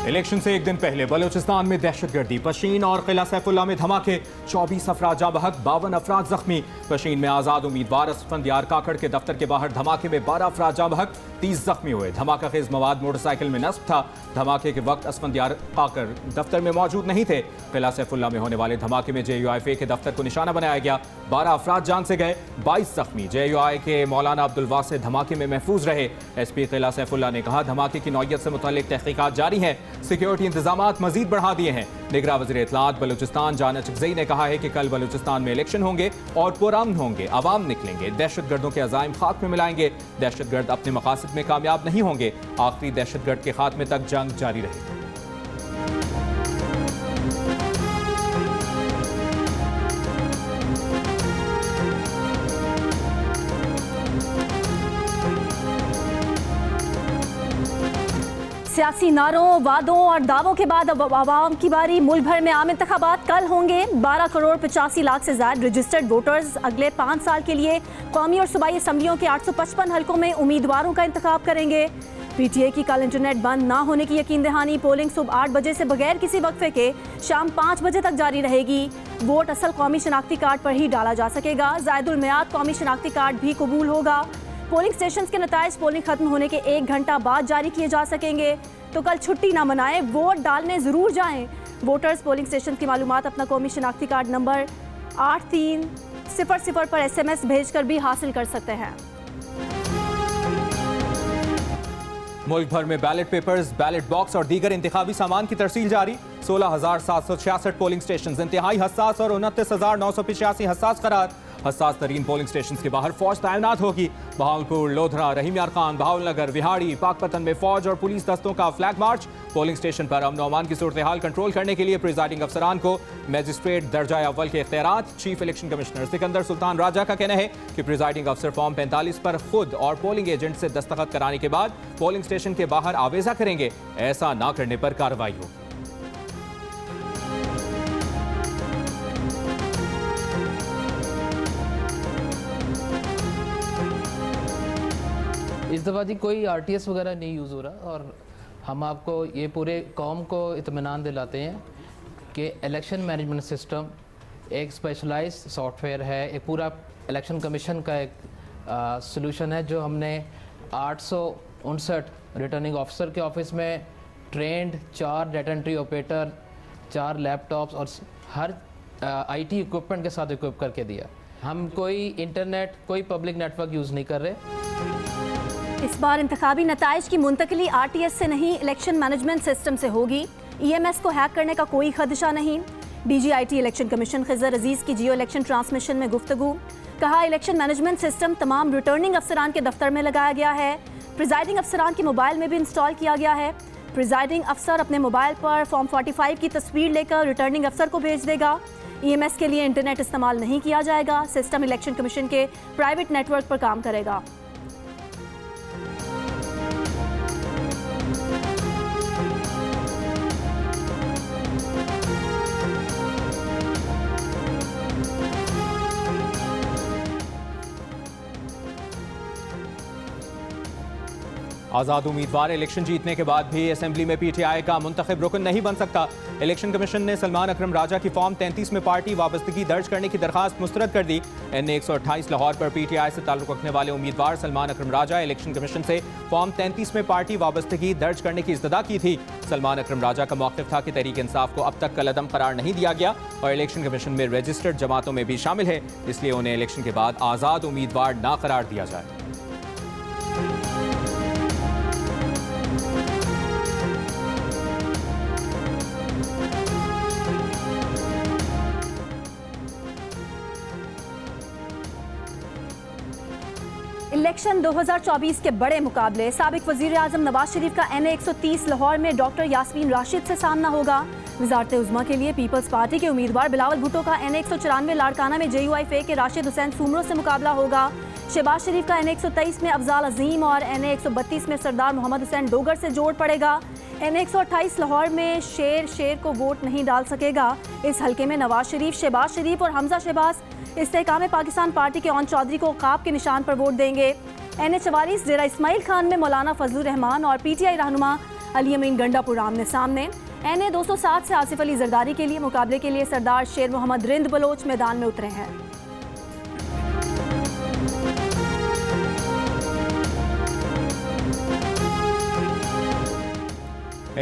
Election से एक दिन पहले बलूचिस्तान में दहशतगर्दी, पशीन और किला सैफुल्ला में धमाके, 24 अफराद जाँ बहक, 52 अफराद जख्मी। पशीन में आजाद उम्मीदवार असफंदियार काकड़ के दफ्तर के बाहर धमाके में 12 अफराद जाँ बहक, 30 जख्मी हुए। धमाका खेज मवाद मोटरसाइकिल में नस्ब था। धमाके के वक्त असफंदियार काकड़ दफ्तर में मौजूद नहीं थे। किला सैफुल्ला में होने वाले धमाके में JUIF के दफ्तर को निशाना बनाया गया। 12 अफराद जान से गए, 22 जख्मी। JUI के मौलाना अब्दुल वासे धमाके में महफूज रहे। SP किला सैफुल्ला ने कहा, धमाके की नौयत से मुतालिक तहकीकात जारी हैं। सिक्योरिटी इंतजामात मजीद बढ़ा दिए हैं। निगरान वज़ीर इत्तलात बलूचिस्तान जाना चकज़ई ने कहा है कि कल बलूचिस्तान में इलेक्शन होंगे और पुरअमन होंगे। अवाम निकलेंगे, दहशतगर्दों के अज़ाइम खाक में मिलाएंगे। दहशतगर्द अपने मकासद में कामयाब नहीं होंगे। आखिरी दहशतगर्द के खात्मे तक जंग जारी रहेगी। सियासी नारों, वादों और दावों के बाद अब आवाम की बारी। मुल्क भर में आम इंतखाबात कल होंगे। 12 करोड़ 85 लाख से ज्यादा रजिस्टर्ड वोटर्स अगले 5 साल के लिए कौमी और सूबाई असम्बलियों के 855 हलकों में उम्मीदवारों का इंतखाब करेंगे। PTA की कल इंटरनेट बंद ना होने की यकीन दहानी। पोलिंग सुबह 8 बजे से बगैर किसी वक्फे के शाम 5 बजे तक जारी रहेगी। वोट असल कौमी शनाख्ती कार्ड पर ही डाला जा सकेगा। ज़ायदुल मियाद कौमी शनाख्ती कार्ड भी कबूल होगा। पोलिंग स्टेशन के नताइज पोलिंग खत्म होने के 1 घंटा बाद जारी किए जा सकेंगे। तो कल छुट्टी ना मनाएं, वोट डालने जरूर जाएं। वोटर्स पोलिंग स्टेशन की मालूमात अपना कौमी शनाख्ती कार्ड नंबर 8300 पर SMS भेजकर भी हासिल कर सकते हैं। मुल्क भर में बैलेट पेपर्स, बैलेट बॉक्स और दीगर इंतखाबी सामान की तरसील जारी। 16,766 पोलिंग स्टेशन इंतहाई हसास और 29,985 हसास करार। हसास तरीन पोलिंग स्टेशन के बाहर फौज तैनात होगी। बहावलपुर, लोधरा, रहीम यार खान, बहावलनगर, विहाड़ी, पाकपतन में फौज और पुलिस दस्तों का फ्लैग मार्च। पोलिंग स्टेशन पर अमन अमान की सूरत हाल कंट्रोल करने के लिए प्रिजाइडिंग अफसरान को मजिस्ट्रेट दर्जा अव्वल के इख्तियारात। Chief election commissioner Sikandar Sultan Raja का कहना है कि प्रिजाइडिंग अफसर फॉर्म 45 पर खुद और पोलिंग एजेंट से दस्तखत कराने के बाद पोलिंग स्टेशन के बाहर आवेजा करेंगे। ऐसा ना करने पर कार्रवाई होगी। इस दफ़ा जी कोई RTS वगैरह नहीं यूज़ हो रहा और हम आपको ये पूरे कौम को इत्मीनान दिलाते हैं कि इलेक्शन मैनेजमेंट सिस्टम एक स्पेशलाइज्ड सॉफ्टवेयर है। एक पूरा इलेक्शन कमीशन का एक सॉल्यूशन है जो हमने 859 रिटर्निंग ऑफिसर के ऑफिस में trend 4 data entry operator, 4 laptops और हर IT इक्विपमेंट के साथ इक्विप करके दिया। हम कोई इंटरनेट, कोई पब्लिक नेटवर्क यूज़ नहीं कर रहे। इस बार इंतखाबी नताइज की मुंतकली RTS से नहीं, इलेक्शन मैनेजमेंट सिस्टम से होगी। EMS को हैक करने का कोई खदशा नहीं। DGIT इलेक्शन कमीशन खिज़र अजीज़ की जियो इलेक्शन ट्रांसमिशन में गुफ्तगू। कहा, इलेक्शन मैनेजमेंट सिस्टम तमाम रिटर्निंग अफसरान के दफ्तर में लगाया गया है। प्रिजाइडिंग अफसरान के मोबाइल में भी इंस्टॉल किया गया है। प्रिजाइडिंग अफसर अपने मोबाइल पर फॉर्म 45 की तस्वीर लेकर रिटर्निंग अफसर को भेज देगा। EMS के लिए इंटरनेट इस्तेमाल नहीं किया जाएगा। सिस्टम इलेक्शन कमीशन के प्राइवेट नेटवर्क पर काम करेगा। आज़ाद उम्मीदवार इलेक्शन जीतने के बाद भी असेंबली में PTI का मुंतखब रुकन नहीं बन सकता। इलेक्शन कमीशन ने सलमान अकरम राजा की फॉर्म 33 में पार्टी वाबस्तगी दर्ज करने की दरखास्त मुस्तरद कर दी। NA 128 लाहौर पर PTI से ताल्लुक रखने वाले उम्मीदवार सलमान अकरम राजा इलेक्शन कमीशन से फॉर्म 33 में पार्टी वाबस्तगी दर्ज करने की इस्तदा की थी। सलमान अकरम राजा का मौक़िफ़ था कि तहरीक इंसाफ को अब तक कलअदम करार नहीं दिया गया और इलेक्शन कमीशन में रजिस्टर्ड जमातों में भी शामिल है, इसलिए उन्हें इलेक्शन के बाद आज़ाद उम्मीदवार ना करार दिया जाए। इलेक्शन 2024 के बड़े मुकाबले। साबिक वज़ीर आज़म नवाज शरीफ का NA 130 लाहौर में डॉक्टर यास्मीन राशिद से सामना होगा। वज़ारत उज़्मा के लिए पीपल्स पार्टी के उम्मीदवार बिलावल भुट्टो का NA 194 लाड़काना में JUIF के राशिद हुसैन सुमरो से मुकाबला होगा। शहबाज शरीफ का NA 123 में अफजाल अजीम और NA 132 में सरदार मोहम्मद हुसैन डोगर से जोड़ पड़ेगा। NA 128 लाहौर में शेर को वोट नहीं डाल सकेगा। इस हल्के में नवाज शरीफ, शहबाज शरीफ और हमजा शहबाज इस्तेहकाम पाकिस्तान पार्टी के ओन चौधरी को काब के निशान पर वोट देंगे। NA 44 डेरा इस्माइल खान में मौलाना फजलुर रहमान और PTI रहनुमा अली अमीन गंडापुर आमने सामने। NA 207 से आसिफ अली जरदारी के लिए मुकाबले के लिए सरदार शेर मोहम्मद रिंद बलोच मैदान में उतरे हैं।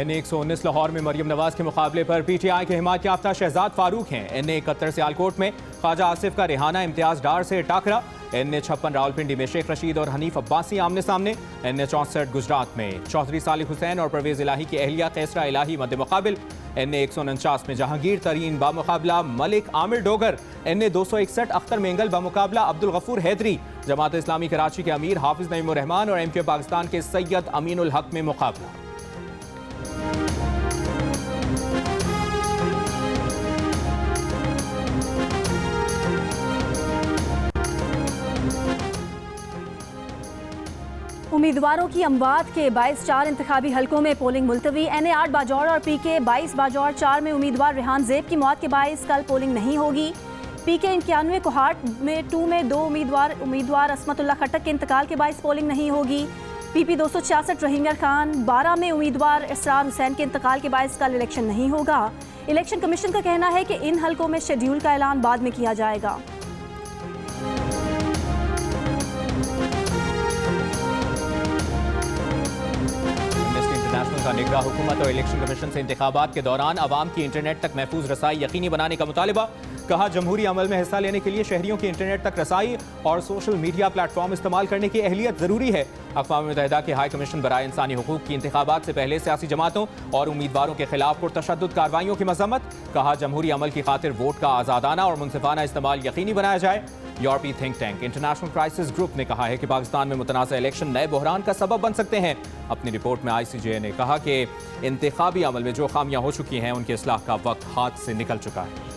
NA 119 लाहौर में मरियम नवाज के मुकाबले पर PTI के हिमायत याफ्ता शहजाद फारूक हैं। NA 71 सियालकोट में ख्वाजा आसिफ का रेहाना इम्तियाज डार से टाकरा। NA 56 रावलपिंडी में शेख रशीद और हनीफ अब्बासी आमने सामने। NA 64 गुजरात में चौधरी सालिक हुसैन और परवेज इलाही की अहलिया कैसरा इलाही मद्दे मुकाबिल। NA 149 में जहांगीर तरीन बामुकाबला मलिक आमिर डोगर। NA 261 अख्तर मेंगल बामुकाबला अब्दुल गफूर हैदरी। जमात इस्लामी कराची के अमीर हाफिज नईमुर रहमान और MK पाकिस्तान के सैयद अमीनुल हक में मुकाबला। उम्मीदवारों की अमवात के 22 इंतखाबी हलकों में पोलिंग मुलतवी। NA 8 बाजौर और PK 22 बाजौर 4 में उम्मीदवार रेहान ज़ेब की मौत के बायस कल पोलिंग नहीं होगी। PK 91 कोहाट में 2 में 2 उम्मीदवार असमतुल्ला खटक के इंतकाल के बायस पोलिंग नहीं होगी। PP 266 रहीम यार खान 12 में उम्मीदवार इसरार हुसैन के इंतकाल के बायस कल इलेक्शन नहीं होगा। इलेक्शन कमीशन का कहना है कि इन हलकों में शेड्यूल का ऐलान बाद में किया जाएगा। का निगरान हुकूमत और इलेक्शन कमीशन से इंतखाबात के दौरान अवाम की इंटरनेट तक महफूज रसाई यकीनी बनाने का मुतालिबा। कहा, जमहूरी अमल में हिस्सा लेने के लिए शहरियों की इंटरनेट तक रसाई और सोशल मीडिया प्लेटफॉर्म इस्तेमाल करने की अहलियत जरूरी है। अक़वाम मुत्तहिदा के हाई कमीशन बराए इंसानी हुकूक की इंतखाबात से पहले सियासी जमातों और उम्मीदवारों के खिलाफ पुरतशद्दुद कार्रवाइयों की मजम्मत। कहा, जमहूरी अमल की खातिर वोट का आज़ादाना और मुनसिफाना इस्तेमाल यकीनी बनाया जाए। यूरोपीय think tank international crisis group ने कहा है कि पाकिस्तान में मुतनाज़ा इलेक्शन नए बहरान का सबब बन सकते हैं। अपनी रिपोर्ट में ICJ ने कहा कि इंतखाबी अमल में जो खामियां हो चुकी हैं उनके इस्लाह का वक्त हाथ से निकल चुका है।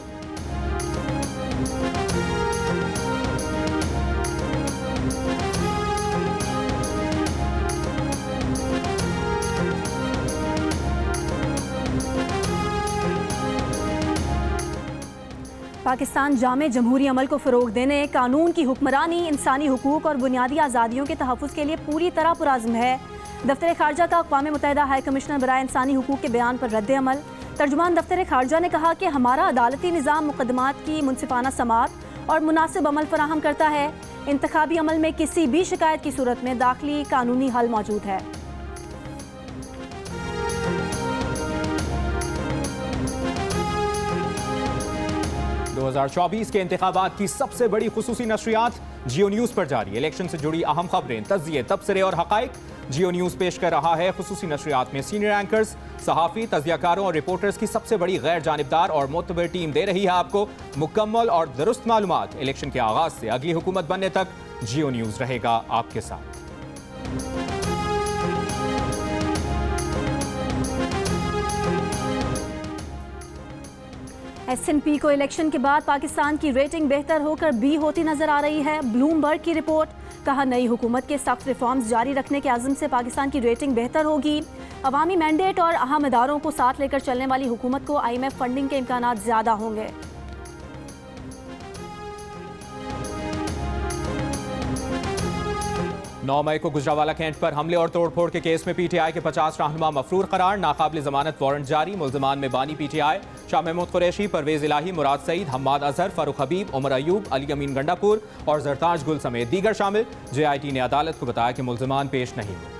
पाकिस्तान जामे जमहूरी अमल को फ़रोग देने, कानून की हुक्मरानी, इंसानी हुकूक और बुनियादी आज़ादियों के तहफ़्फ़ुज़ के लिए पूरी तरह पुरज़्म है। दफ्तर ख़ारजा का अक़वाम मुत्तहिदा हाई कमिश्नर बराए इंसानी हुकूक के बयान पर रद्द अमल। तर्जुमान दफ्तर ख़ारजा ने कहा कि हमारा अदालती निज़ाम मुक़दमात की मुनसिफाना समाअत और मुनासिब अमल फराहम करता है। इंतखाबी अमल में किसी भी शिकायत की सूरत में दाखिली कानूनी हल मौजूद है। 2024 के इंतखाबात की सबसे बड़ी खुसूसी नशरियात जियो न्यूज़ पर जारी। इलेक्शन से जुड़ी अहम खबरें, तज्जिए, तबसरे और हक़ाइक़ जियो न्यूज़ पेश कर रहा है। खुसूसी नशरियात में सीनियर एंकर्स, सहाफ़ी, तज़ियाकारों और रिपोर्टर्स की सबसे बड़ी गैर जानिबदार और मोतबर टीम दे रही है आपको मुकम्मल और दुरुस्त मालूमात। इलेक्शन के आगाज़ से अगली हुकूमत बनने तक जियो न्यूज़ रहेगा आपके साथ। S&P को इलेक्शन के बाद पाकिस्तान की रेटिंग बेहतर होकर B होती नजर आ रही है। ब्लूमबर्ग की रिपोर्ट। कहा, नई हुकूमत के सख्त रिफॉर्म्स जारी रखने के आज़म से पाकिस्तान की रेटिंग बेहतर होगी। अवामी मैंडेट और अहम इदारों को साथ लेकर चलने वाली हुकूमत को IMF फंडिंग के इम्कानात ज़्यादा होंगे। नौ मई को गुजरावाला कैंट पर हमले और तोड़फोड़ के केस में PTI के 50 रहनुमा मफरूर करार। नाकाबिल जमानत वारंट जारी। मुल्ज़िमान में बानी PTI शाह महमूद कुरैशी, परवेज इलाही, मुराद सईद, हम्माद अजहर, फारूक हबीब, उमर अयूब, अली अमीन गंडापुर और जरताज गुल समेत दीगर शामिल। JIT ने अदालत को बताया कि मुल्ज़िमान पेश नहीं हुए।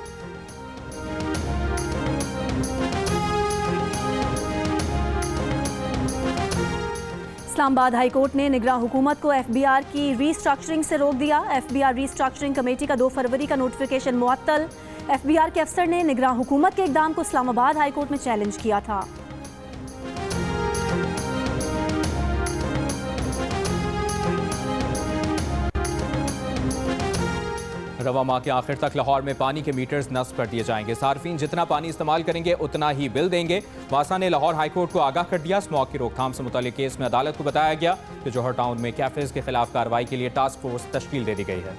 इस्लामाबाद हाई कोर्ट ने निगरान हुकूमत को FBR की रीस्ट्रक्चरिंग से रोक दिया। FBR रीस्ट्रक्चरिंग कमेटी का 2 फरवरी का नोटिफिकेशन मुअत्तल। FBR के अफसर ने निगरान हुकूमत के इक़दाम को इस्लामाबाद हाई कोर्ट में चैलेंज किया था। रवा माह के आखिर तक लाहौर में पानी के मीटर्स नस्ब कर दिए जाएंगे। सार्फिन जितना पानी इस्तेमाल करेंगे उतना ही बिल देंगे। वासा ने लाहौर हाई कोर्ट को आगाह कर दिया। स्मॉग की रोकथाम से मुताल्लिक केस में अदालत को बताया गया कि जौहर टाउन में कैफेज के खिलाफ कार्रवाई के लिए टास्क फोर्स तश्कील दे दी गई है।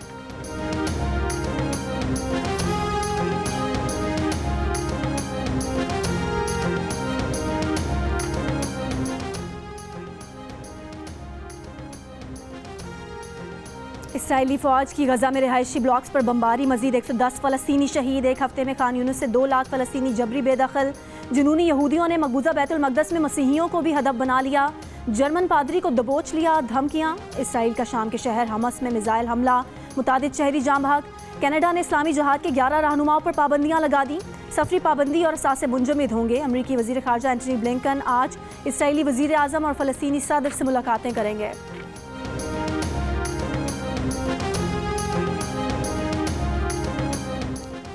इसराइली फौज की गजा में रिहायशी ब्लॉक्स पर बमबारी, मजीद 110 फलस्तीनी शहीद। एक हफ्ते में खान यूनिस से 2 लाख फलस्तीनी जबरी बेदखल। जुनूनी यहूदियों ने मकबूजा बैतुल मकदस में मसीहियों को भी हदफ बना लिया। जर्मन पादरी को दबोच लिया। धमकियाँ। इसराइल का शाम के शहर हमस में मिसाइल हमला, मुतादिद शहरी जाम बहक। कनाडा ने इस्लामी जहाद के 11 रहनुमाओं पर पाबंदियां लगा दी। सफरी पाबंदी और असासे मुंजमद होंगे। अमरीकी वजीर खारजा एंटनी ब्लिंकन आज इसराइली वजीर आज़म और फ़लस्तीनी सदर से मुलाकातें करेंगे।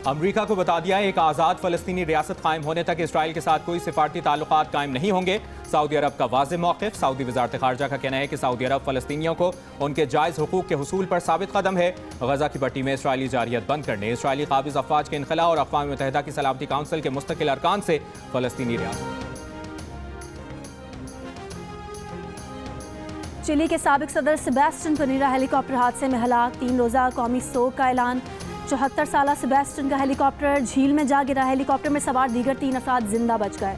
अमरीका को बता दिया एक आज़ाद फ़लस्तीनी रियासत कायम होने तक इसराइल के साथ कोई सिफारती ताल्लुकात कायम नहीं होंगे। सऊदी अरब का वाज़ेह मौक़िफ़। सऊदी वज़ारत ख़ारजा का कहना है कि सऊदी अरब फ़लस्तीनियों को उनके जायज़ हुकूक़ के हुसूल पर साबित कदम है। गजा की पट्टी में इसराइली जारियत बंद करने, इसराइली काबिज़ अफ़वाज के इनखला और अक़वाम मुत्तहिदा की सलामती काउंसिल के मुस्तकिल अरकान से फ़लस्तीनी रियासत। चिली के साबिक सदर सेबेस्टियन पिनेरा हेलीकॉप्टर हादसे में हलाक। 3 रोज़ा कौमी सोग का ऐलान। 74 साला सेबेस्टियन का हेलीकॉप्टर झील में जा गिरा। हेलीकॉप्टर में सवार दीगर 3 अफराद जिंदा बच गए।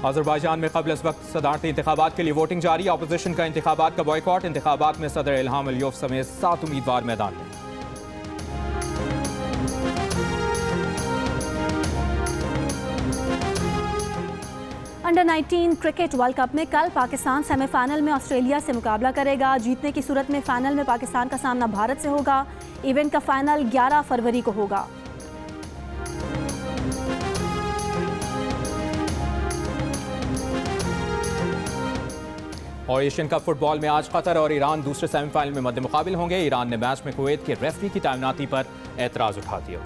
अज़रबैजान में क़ब्ल इस वक्त सदारती इंतखाबात के लिए वोटिंग जारी। अपोजिशन का इंतखाबात का बॉयकॉट। इंतखाबात में सदर इल्हाम अलियोव समेत 7 उम्मीदवार मैदान में। अंडर 19 क्रिकेट वर्ल्ड कप में कल पाकिस्तान सेमीफाइनल में ऑस्ट्रेलिया से मुकाबला करेगा। जीतने की सूरत में फाइनल में पाकिस्तान का सामना भारत से होगा। इवेंट का फाइनल 11 फरवरी को होगा। और एशियन कप फुटबॉल में आज कतर और ईरान दूसरे सेमीफाइनल में मद्दे मुकाबिल होंगे। ईरान ने मैच में कुवैत के रेफरी की तैनाती पर एतराज़ उठा दिया।